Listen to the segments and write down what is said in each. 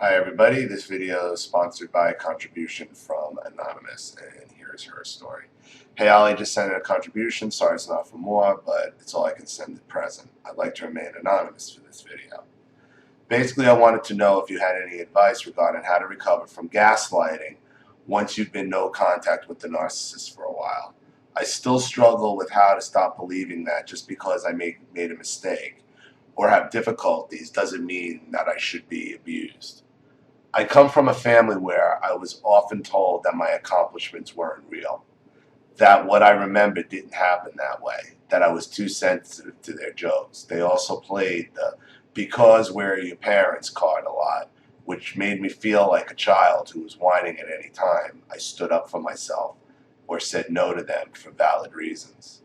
Hi everybody, this video is sponsored by a contribution from Anonymous, and here's her story. Hey Ollie, just sent in a contribution, sorry it's not for more, but it's all I can send at present. I'd like to remain anonymous for this video. Basically, I wanted to know if you had any advice regarding how to recover from gaslighting once you've been no contact with the narcissist for a while. I still struggle with how to stop believing that just because I made a mistake or have difficulties doesn't mean that I should be abused. I come from a family where I was often told that my accomplishments weren't real, that what I remembered didn't happen that way, that I was too sensitive to their jokes. They also played the "because we're your parents" card a lot, which made me feel like a child who was whining at any time I stood up for myself or said no to them for valid reasons.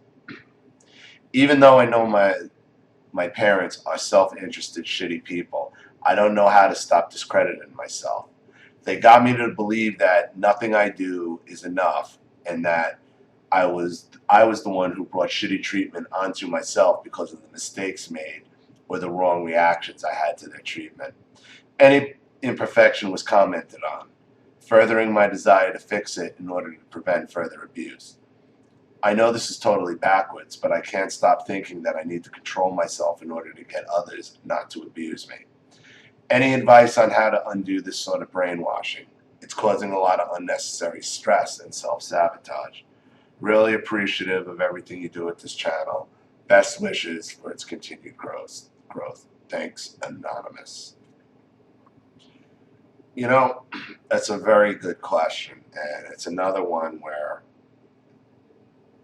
Even though I know my parents are self-interested, shitty people, I don't know how to stop discrediting myself. They got me to believe that nothing I do is enough and that I was the one who brought shitty treatment onto myself because of the mistakes made or the wrong reactions I had to their treatment. Any imperfection was commented on, furthering my desire to fix it in order to prevent further abuse. I know this is totally backwards, but I can't stop thinking that I need to control myself in order to get others not to abuse me. Any advice on how to undo this sort of brainwashing? It's causing a lot of unnecessary stress and self-sabotage. Really appreciative of everything you do at this channel. Best wishes for its continued growth. Thanks, Anonymous. You know, that's a very good question, and it's another one where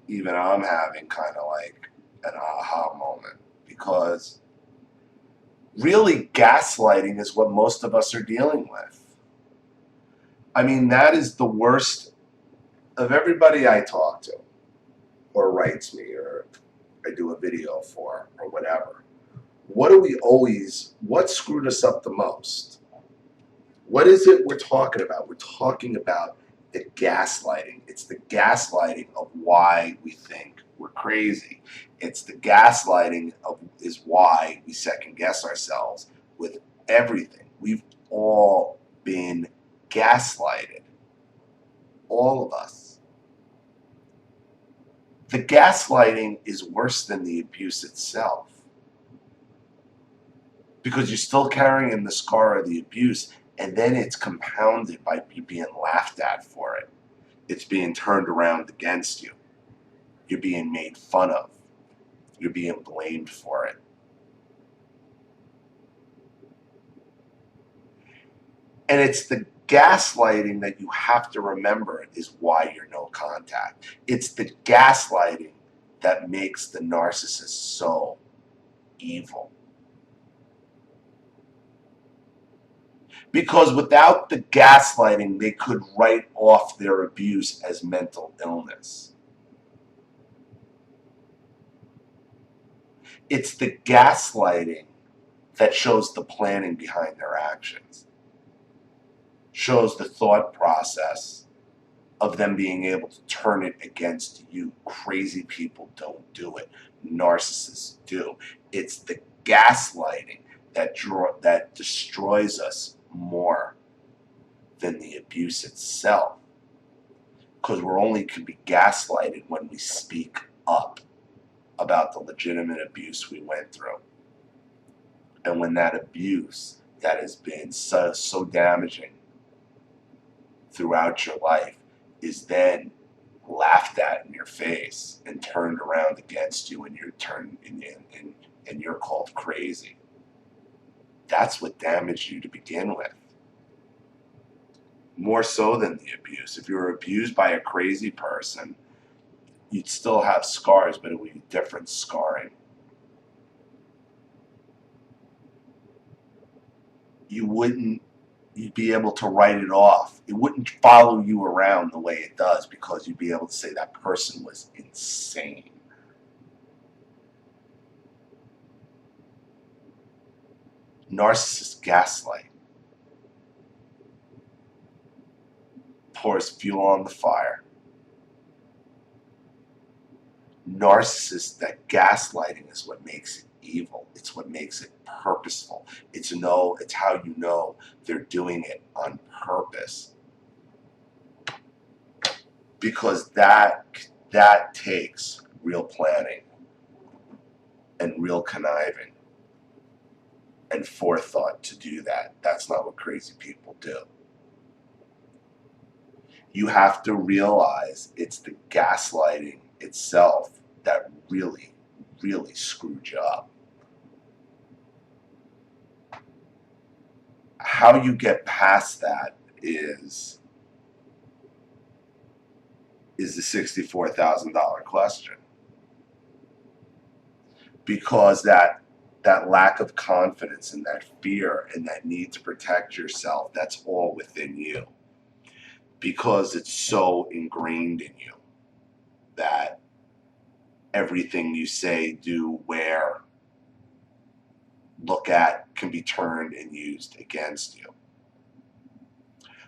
even I'm having kind of like an aha moment, because really gaslighting is what most of us are dealing with. I mean, that is the worst of everybody I talk to or writes me or I do a video for or whatever. What screwed us up the most? What is it we're talking about? We're talking about the gaslighting. It's the gaslighting of why we think we're crazy. It's the gaslighting is why we second guess ourselves with everything. We've all been gaslighted. All of us. The gaslighting is worse than the abuse itself, because you're still carrying the scar of the abuse, and then it's compounded by you being laughed at for it. It's being turned around against you. You're being made fun of. You're being blamed for it. And it's the gaslighting that you have to remember is why you're no contact. It's the gaslighting that makes the narcissist so evil. Because without the gaslighting, they could write off their abuse as mental illness. It's the gaslighting that shows the planning behind their actions, shows the thought process of them being able to turn it against you. Crazy people don't do it. Narcissists do. It's the gaslighting that destroys us more than the abuse itself, because we're only can be gaslighted when we speak up about the legitimate abuse we went through. And when that abuse that has been so damaging throughout your life is then laughed at in your face and turned around against you, and you're called crazy. That's what damaged you to begin with. More so than the abuse. If you were abused by a crazy person, you'd still have scars, but it would be different scarring. You'd be able to write it off. It wouldn't follow you around the way it does, because you'd be able to say that person was insane. Narcissist gaslight. Pours fuel on the fire. Narcissist, that gaslighting is what makes it evil. It's what makes it purposeful. It's how you know they're doing it on purpose. Because that takes real planning and real conniving and forethought to do that. That's not what crazy people do. You have to realize it's the gaslighting itself that really, really screwed you up. How you get past that is the $64,000 question. Because that lack of confidence and that fear and that need to protect yourself, that's all within you. Because it's so ingrained in you that everything you say, do, wear, look at can be turned and used against you.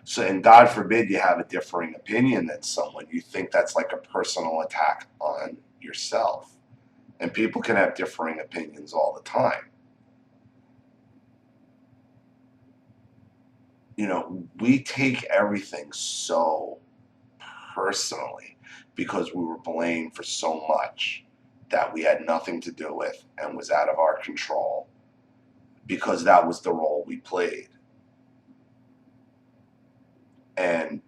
So, and God forbid you have a differing opinion than someone. You think that's like a personal attack on yourself. And people can have differing opinions all the time. You know, we take everything so personally because we were blamed for so much that we had nothing to do with and was out of our control because that was the role we played. And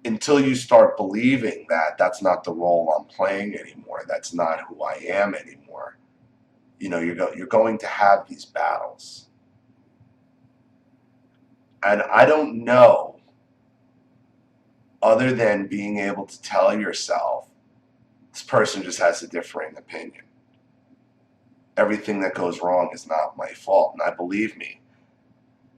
until you start believing that that's not the role I'm playing anymore, that's not who I am anymore, you know, you're going to have these battles. And I don't know, other than being able to tell yourself, this person just has a differing opinion. Everything that goes wrong is not my fault. And believe me,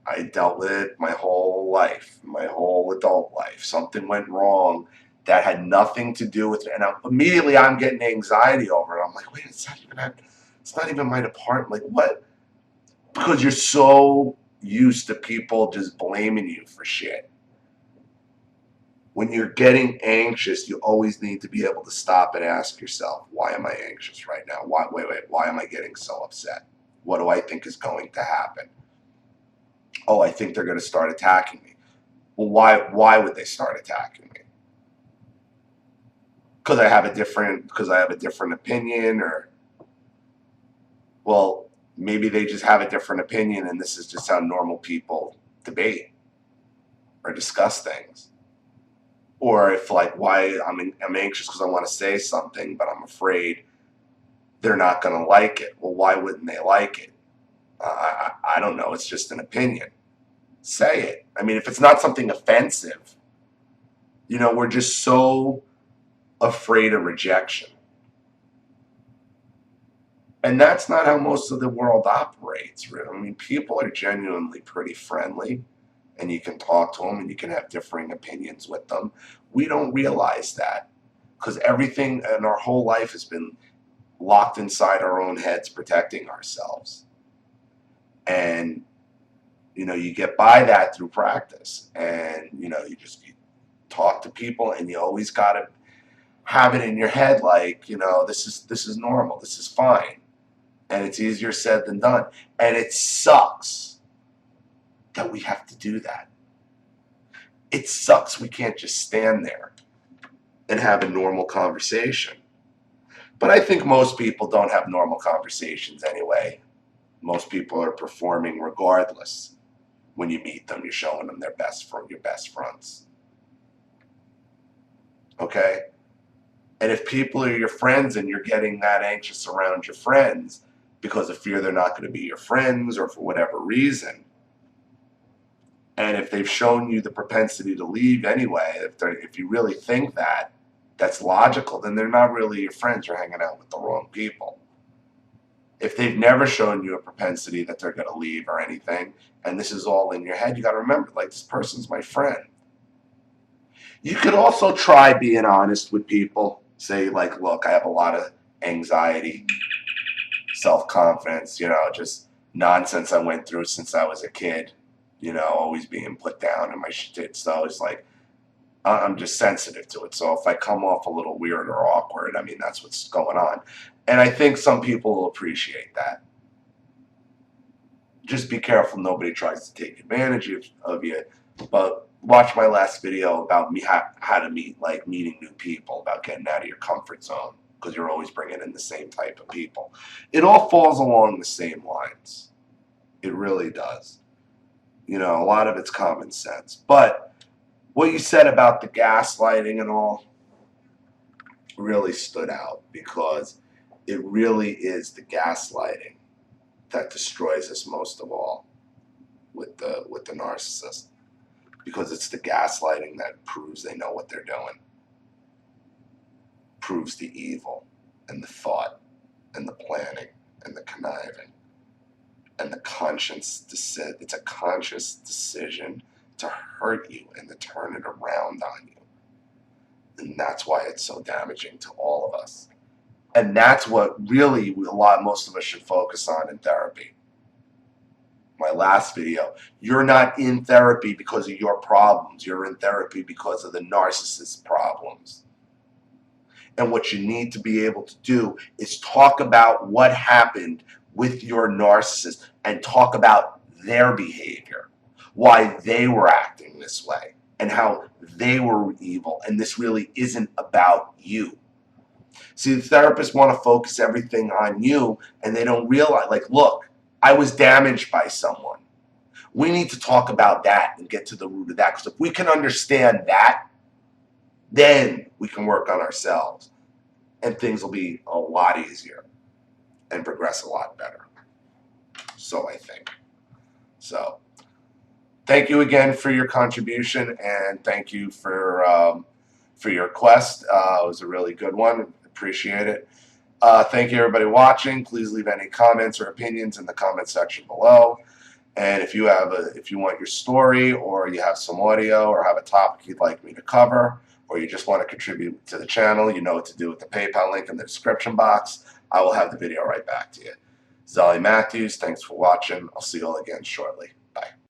I dealt with it my whole life, my whole adult life. Something went wrong that had nothing to do with it. And immediately I'm getting anxiety over it. I'm like, wait, it's not even my department. Like, what? Because you're so used to people just blaming you for shit. When you're getting anxious, you always need to be able to stop and ask yourself, why am I anxious right now? Why am I getting so upset? What do I think is going to happen? Oh, I think they're going to start attacking me. Well, why would they start attacking me? Because I have a different opinion, or, well, maybe they just have a different opinion and this is just how normal people debate or discuss things. Or if, like, why I'm anxious because I want to say something, but I'm afraid they're not going to like it. Well, why wouldn't they like it? I don't know. It's just an opinion. Say it. I mean, if it's not something offensive, you know, we're just so afraid of rejection. And that's not how most of the world operates, really. I mean, people are genuinely pretty friendly, and you can talk to them and you can have differing opinions with them. We don't realize that because everything in our whole life has been locked inside our own heads, protecting ourselves. And, you know, you get by that through practice. And, you know, you talk to people and you always got to have it in your head like, you know, this is normal, this is fine. And it's easier said than done. And it sucks that we have to do that. It sucks we can't just stand there and have a normal conversation. But I think most people don't have normal conversations anyway. Most people are performing regardless. When you meet them, you're showing them your best fronts. Okay? And if people are your friends and you're getting that anxious around your friends because of fear they're not going to be your friends or for whatever reason, and if they've shown you the propensity to leave anyway, if you really think that that's logical, then they're not really your friends. You're hanging out with the wrong people. If they've never shown you a propensity that they're going to leave or anything, and this is all in your head, you got to remember, like, this person's my friend. You could also try being honest with people. Say, like, look, I have a lot of anxiety, self-confidence, you know, just nonsense I went through since I was a kid, you know, always being put down and my shit. So it's like, I'm just sensitive to it. So if I come off a little weird or awkward, I mean, that's what's going on. And I think some people will appreciate that. Just be careful nobody tries to take advantage of you. But watch my last video about how to meeting new people, about getting out of your comfort zone, because you're always bringing in the same type of people. It all falls along the same lines. It really does. You know, a lot of it's common sense. But what you said about the gaslighting and all really stood out, because it really is the gaslighting that destroys us most of all with the narcissist, because it's the gaslighting that proves they know what they're doing, proves the evil and the thought and the planning and the conniving and the conscious decision. It's a conscious decision to hurt you and to turn it around on you. And that's why it's so damaging to all of us. And that's what really most of us should focus on in therapy. My last video, you're not in therapy because of your problems. You're in therapy because of the narcissist's problems. And what you need to be able to do is talk about what happened with your narcissist and talk about their behavior, why they were acting this way, and how they were evil. And this really isn't about you. See, the therapists want to focus everything on you, and they don't realize, like, look, I was damaged by someone. We need to talk about that and get to the root of that, because if we can understand that, then we can work on ourselves, and things will be a lot easier and progress a lot better. So I think. So thank you again for your contribution, and thank you for your quest. It was a really good one. Appreciate it. Thank you, everybody watching. Please leave any comments or opinions in the comment section below. And if you want your story, or you have some audio, or have a topic you'd like me to cover, or you just want to contribute to the channel, you know what to do with the PayPal link in the description box. I will have the video right back to you. Zolly Matthews, thanks for watching. I'll see you all again shortly. Bye.